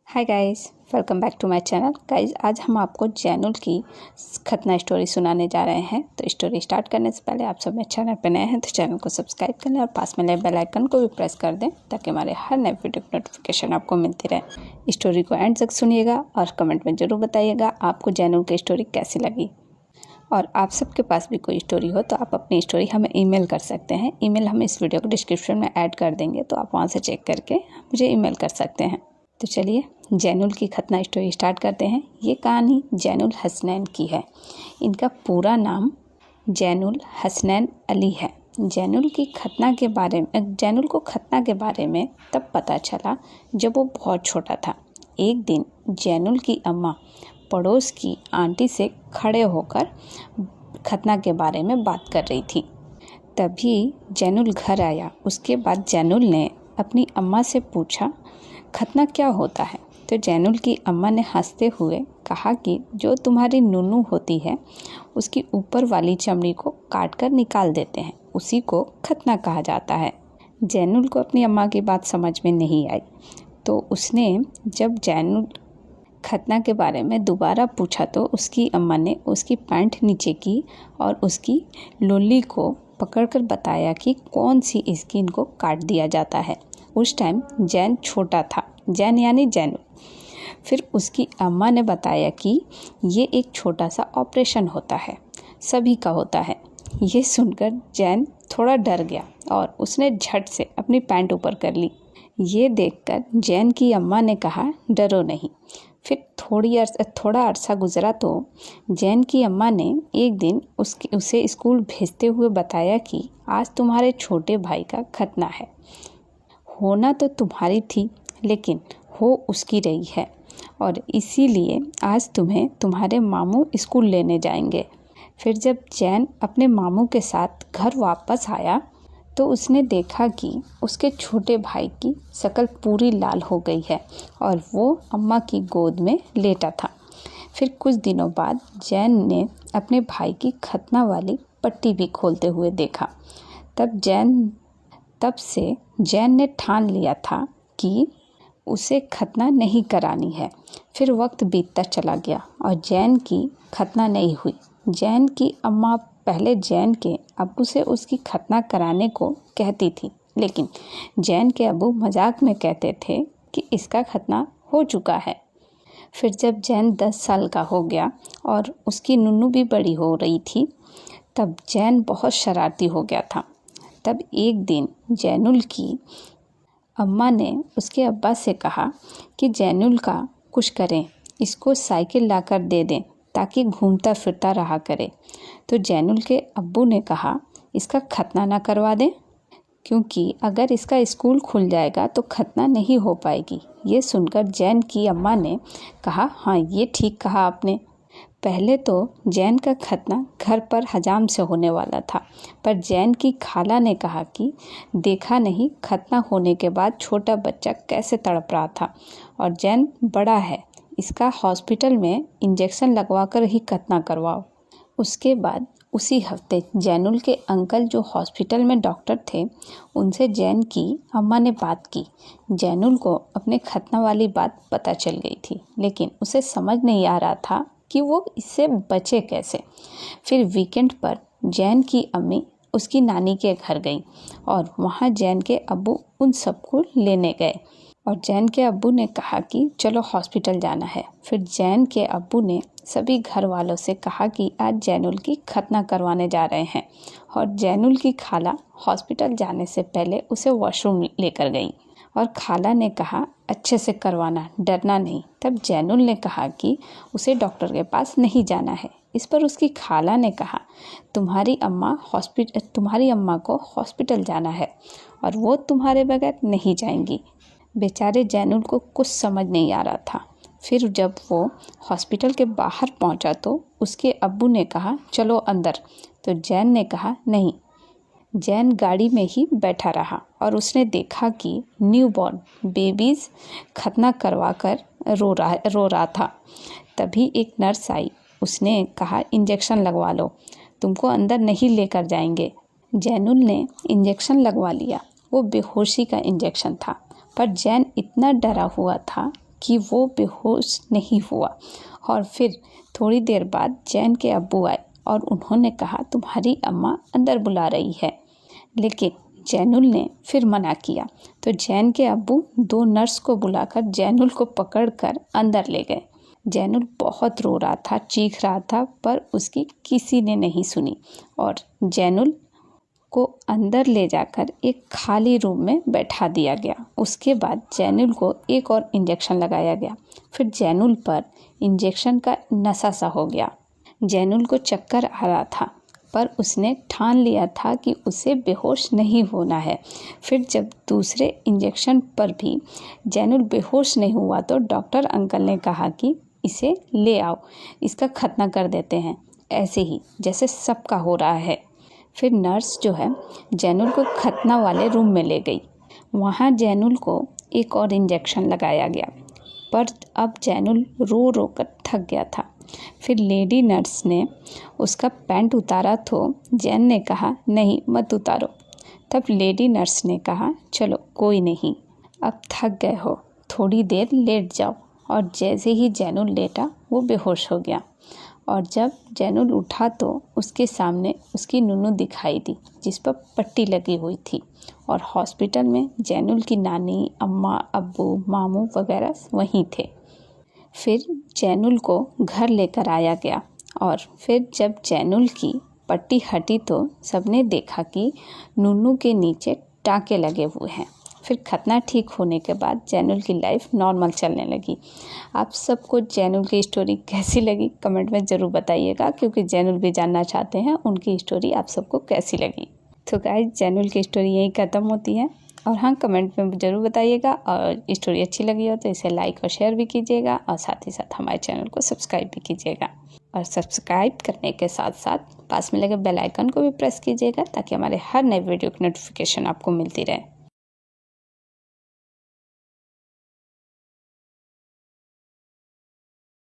Hi guys, welcome back to my channel. Guys, आज हम आपको जैनुल की खतना स्टोरी सुनाने जा रहे हैं। तो स्टोरी स्टार्ट करने से पहले आप सब मेरे चैनल पर नए हैं तो चैनल को सब्सक्राइब कर लें और पास में लगे बेल आइकन को भी प्रेस कर दें ताकि हमारे हर नए वीडियो की नोटिफिकेशन आपको मिलती रहे। स्टोरी को एंड तक सुनिएगा और कमेंट में ज़रूर बताइएगा आपको जैनुल की स्टोरी कैसी लगी। और आप सबके पास भी कोई स्टोरी हो तो आप अपनी स्टोरी हमें ईमेल कर सकते हैं। ईमेल हम इस वीडियो को डिस्क्रिप्शन में ऐड कर देंगे, तो आप वहाँ से चेक करके मुझे ईमेल कर सकते हैं। तो चलिए जैनुल की खतना स्टोरी स्टार्ट करते हैं। ये कहानी जैनुल हसनैन की है। इनका पूरा नाम जैनुल हसनैन अली है। जैनुल को खतना के बारे में तब पता चला जब वो बहुत छोटा था। एक दिन जैनुल की अम्मा पड़ोस की आंटी से खड़े होकर खतना के बारे में बात कर रही थी। तभी जैनुल घर आया। उसके बाद जैनुल ने अपनी अम्मा से पूछा, खतना क्या होता है? तो जैनुल की अम्मा ने हंसते हुए कहा कि जो तुम्हारी नूनू होती है उसकी ऊपर वाली चमड़ी को काट कर निकाल देते हैं, उसी को खतना कहा जाता है। जैनुल को अपनी अम्मा की बात समझ में नहीं आई, तो उसने जब जैनुल खतना के बारे में दोबारा पूछा तो उसकी अम्मा ने उसकी पैंट नीचे की और उसकी लोली को पकड़कर बताया कि कौन सी स्किन को काट दिया जाता है। उस टाइम जैन छोटा था, जैन यानी जैनुल। फिर उसकी अम्मा ने बताया कि ये एक छोटा सा ऑपरेशन होता है, सभी का होता है। ये सुनकर जैन थोड़ा डर गया और उसने झट से अपनी पैंट ऊपर कर ली। ये देखकर जैन की अम्मा ने कहा, डरो नहीं। फिर थोड़ा अरसा गुजरा तो जैन की अम्मा ने एक दिन उसे स्कूल भेजते हुए बताया कि आज तुम्हारे छोटे भाई का खतना है। होना तो तुम्हारी थी लेकिन हो उसकी रही है और इसीलिए आज तुम्हें तुम्हारे मामू स्कूल लेने जाएंगे। फिर जब जैन अपने मामू के साथ घर वापस आया तो उसने देखा कि उसके छोटे भाई की शक्ल पूरी लाल हो गई है और वो अम्मा की गोद में लेटा था। फिर कुछ दिनों बाद जैन ने अपने भाई की खतना वाली पट्टी भी खोलते हुए देखा। तब से जैन ने ठान लिया था कि उसे खतना नहीं करानी है। फिर वक्त बीतता चला गया और जैन की खतना नहीं हुई। जैन की अम्मा पहले जैन के अब्बू से उसकी खतना कराने को कहती थी, लेकिन जैन के अब्बू मजाक में कहते थे कि इसका खतना हो चुका है। फिर जब जैन 10 साल का हो गया और उसकी नूनू भी बड़ी हो रही थी, तब जैन बहुत शरारती हो गया था। तब एक दिन जैनुल की अम्मा ने उसके अब्बा से कहा कि जैनुल का कुछ करें, इसको साइकिल लाकर दे दें ताकि घूमता फिरता रहा करे। तो जैनुल के अब्बू ने कहा, इसका खतना ना करवा दें, क्योंकि अगर इसका स्कूल खुल जाएगा तो खतना नहीं हो पाएगी। ये सुनकर जैन की अम्मा ने कहा, हाँ ये ठीक कहा आपने। पहले तो जैन का खतना घर पर हजाम से होने वाला था, पर जैन की खाला ने कहा कि देखा नहीं खतना होने के बाद छोटा बच्चा कैसे तड़प रहा था और जैन बड़ा है, इसका हॉस्पिटल में इंजेक्शन लगवाकर ही खतना करवाओ। उसके बाद उसी हफ्ते जैनुल के अंकल जो हॉस्पिटल में डॉक्टर थे, उनसे जैन की अम्मा ने बात की। जैनुल को अपने खतना वाली बात पता चल गई थी, लेकिन उसे समझ नहीं आ रहा था कि वो इससे बचे कैसे। फिर वीकेंड पर जैन की अम्मी उसकी नानी के घर गई और वहाँ जैन के अब्बू उन सबको लेने गए और जैन के अब्बू ने कहा कि चलो हॉस्पिटल जाना है। फिर जैन के अब्बू ने सभी घर वालों से कहा कि आज जैनुल की खतना करवाने जा रहे हैं और जैनुल की खाला हॉस्पिटल जाने से पहले उसे वॉशरूम लेकर गई और खाला ने कहा, अच्छे से करवाना, डरना नहीं। तब जैनुल ने कहा कि उसे डॉक्टर के पास नहीं जाना है। इस पर उसकी खाला ने कहा, तुम्हारी अम्मा को हॉस्पिटल जाना है और वो तुम्हारे बगैर नहीं जाएंगी। बेचारे जैनुल को कुछ समझ नहीं आ रहा था। फिर जब वो हॉस्पिटल के बाहर पहुंचा तो उसके अब्बू ने कहा, चलो अंदर। तो जैन ने कहा, नहीं। जैन गाड़ी में ही बैठा रहा और उसने देखा कि न्यूबॉर्न बेबीज़ खतना करवा कर रो रहा था। तभी एक नर्स आई। उसने कहा, इंजेक्शन लगवा लो, तुमको अंदर नहीं लेकर जाएंगे। जैनुल ने इंजेक्शन लगवा लिया। वो बेहोशी का इंजेक्शन था, पर जैन इतना डरा हुआ था कि वो बेहोश नहीं हुआ। और फिर थोड़ी देर बाद जैन के अब्बू आए और उन्होंने कहा तुम्हारी अम्मा अंदर बुला रही है, लेकिन जैनुल ने फिर मना किया। तो जैन के अब्बू 2 नर्स को बुलाकर जैनुल को पकड़कर अंदर ले गए। जैनुल बहुत रो रहा था, चीख रहा था, पर उसकी किसी ने नहीं सुनी और जैनुल को अंदर ले जाकर एक खाली रूम में बैठा दिया गया। उसके बाद जैनुल को एक और इंजेक्शन लगाया गया। फिर जैनुल पर इंजेक्शन का नशा सा हो गया। जैनुल को चक्कर आ रहा था, पर उसने ठान लिया था कि उसे बेहोश नहीं होना है। फिर जब दूसरे इंजेक्शन पर भी जैनुल बेहोश नहीं हुआ तो डॉक्टर अंकल ने कहा कि इसे ले आओ, इसका खतना कर देते हैं, ऐसे ही जैसे सबका हो रहा है। फिर नर्स जो है जैनुल को खतना वाले रूम में ले गई। वहाँ जैनुल को एक और इंजेक्शन लगाया गया, पर अब जैनुल रो रो कर थक गया था। फिर लेडी नर्स ने उसका पैंट उतारा तो जैन ने कहा नहीं मत उतारो। तब लेडी नर्स ने कहा चलो कोई नहीं, अब थक गए हो, थोड़ी देर लेट जाओ। और जैसे ही जैनुल लेटा वो बेहोश हो गया। और जब जैनुल उठा तो उसके सामने उसकी नुनू दिखाई दी जिस पर पट्टी लगी हुई थी। और हॉस्पिटल में जैनुल की नानी, अम्मा, अब्बू, मामू वगैरह वहीं थे। फिर जैनुल को घर लेकर आया गया और फिर जब जैनुल की पट्टी हटी तो सबने देखा कि नुनू के नीचे टाँके लगे हुए हैं। फिर खतना ठीक होने के बाद जैनुल की लाइफ नॉर्मल चलने लगी। आप सबको जैनुल की स्टोरी कैसी लगी कमेंट में ज़रूर बताइएगा, क्योंकि जैनुल भी जानना चाहते हैं उनकी स्टोरी आप सबको कैसी लगी। तो गाइस जैनुल की स्टोरी यहीं ख़त्म होती है। और हाँ, कमेंट में ज़रूर बताइएगा और स्टोरी अच्छी लगी हो तो इसे लाइक और शेयर भी कीजिएगा और साथ ही साथ हमारे चैनल को सब्सक्राइब भी कीजिएगा। और सब्सक्राइब करने के साथ साथ पास में लगे बेल आइकन को भी प्रेस कीजिएगा ताकि हमारे हर नए वीडियो की नोटिफिकेशन आपको मिलती रहे।